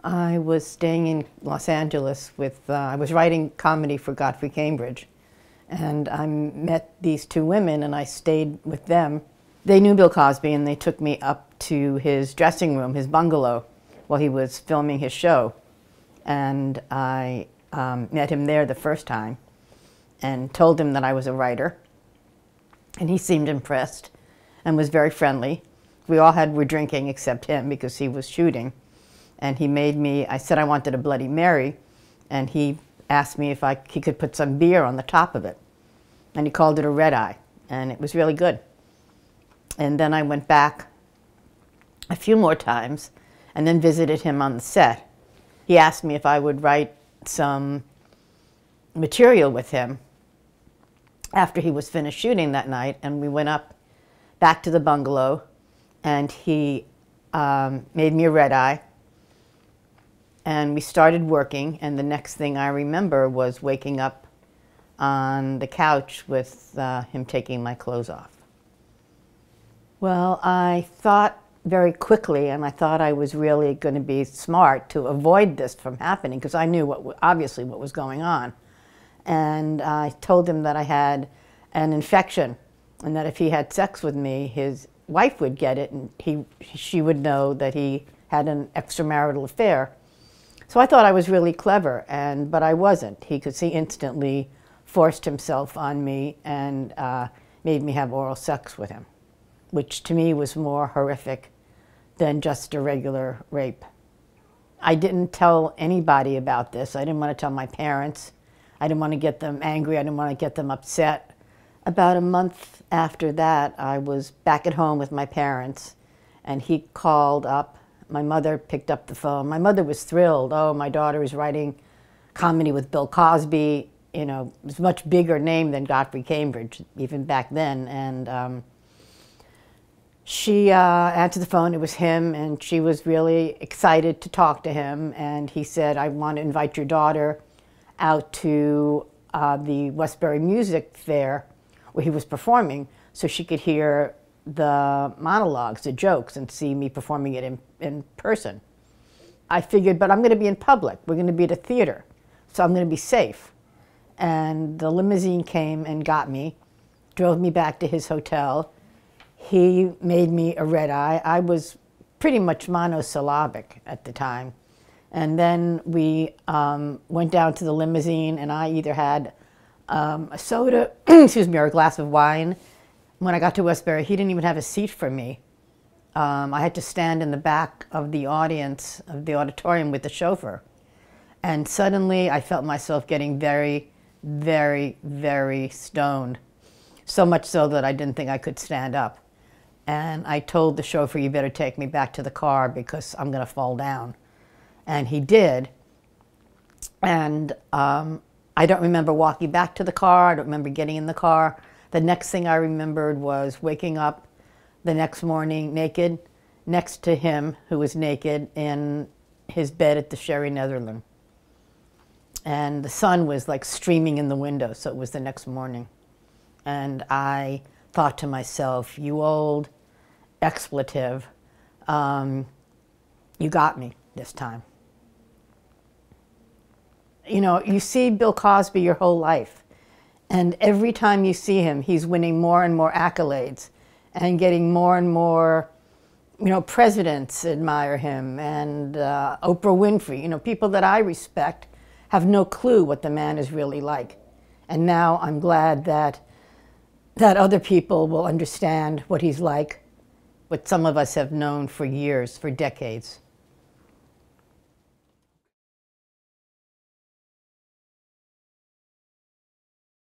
I was staying in Los Angeles with, I was writing comedy for Godfrey Cambridge, and I met these two women and I stayed with them. They knew Bill Cosby and they took me up to his dressing room, his bungalow, while he was filming his show. And I met him there the first time and told him that I was a writer. And he seemed impressed and was very friendly. We all were drinking except him because he was shooting. And he made me, I said I wanted a Bloody Mary, and he asked me if he could put some beer on the top of it. And he called it a red eye, and it was really good. And then I went back a few more times and then visited him on the set. He asked me if I would write some material with him after he was finished shooting that night, and we went up back to the bungalow, and he made me a red eye. And we started working, and the next thing I remember was waking up on the couch with him taking my clothes off. Well, I thought very quickly, and I thought I was really going to be smart to avoid this from happening, because I knew obviously what was going on. And I told him that I had an infection, and that if he had sex with me, his wife would get it, and she would know that he had an extramarital affair. So I thought I was really clever, but I wasn't. He instantly forced himself on me and made me have oral sex with him, which to me was more horrific than just a regular rape. I didn't tell anybody about this. I didn't want to tell my parents. I didn't want to get them angry. I didn't want to get them upset. About a month after that, I was back at home with my parents, and he called up. My mother picked up the phone. My mother was thrilled. Oh, my daughter is writing comedy with Bill Cosby. You know, it was a much bigger name than Godfrey Cambridge, even back then. And she answered the phone. It was him, and she was really excited to talk to him. And he said, I want to invite your daughter out to the Westbury Music Fair where he was performing so she could hear the monologues, the jokes, and see me performing it in person. I figured, but I'm going to be in public. We're going to be at a theater, so I'm going to be safe. And the limousine came and got me, drove me back to his hotel. He made me a red eye. I was pretty much monosyllabic at the time. And then we went down to the limousine, and I either had a soda, excuse me, or a glass of wine. When I got to Westbury, he didn't even have a seat for me. I had to stand in the back of the audience, of the auditorium, with the chauffeur. And suddenly I felt myself getting very, very, very stoned. So much so that I didn't think I could stand up. And I told the chauffeur, you better take me back to the car because I'm going to fall down. And he did. And I don't remember walking back to the car. I don't remember getting in the car. The next thing I remembered was waking up the next morning naked next to him, who was naked, in his bed at the Sherry Netherland. And the sun was like streaming in the window, so it was the next morning. And I thought to myself, you old expletive, you got me this time. You know, you see Bill Cosby your whole life. And every time you see him, he's winning more and more accolades and getting more and more, you know, presidents admire him, and Oprah Winfrey, you know, people that I respect have no clue what the man is really like. And now I'm glad that other people will understand what he's like, what some of us have known for years, for decades.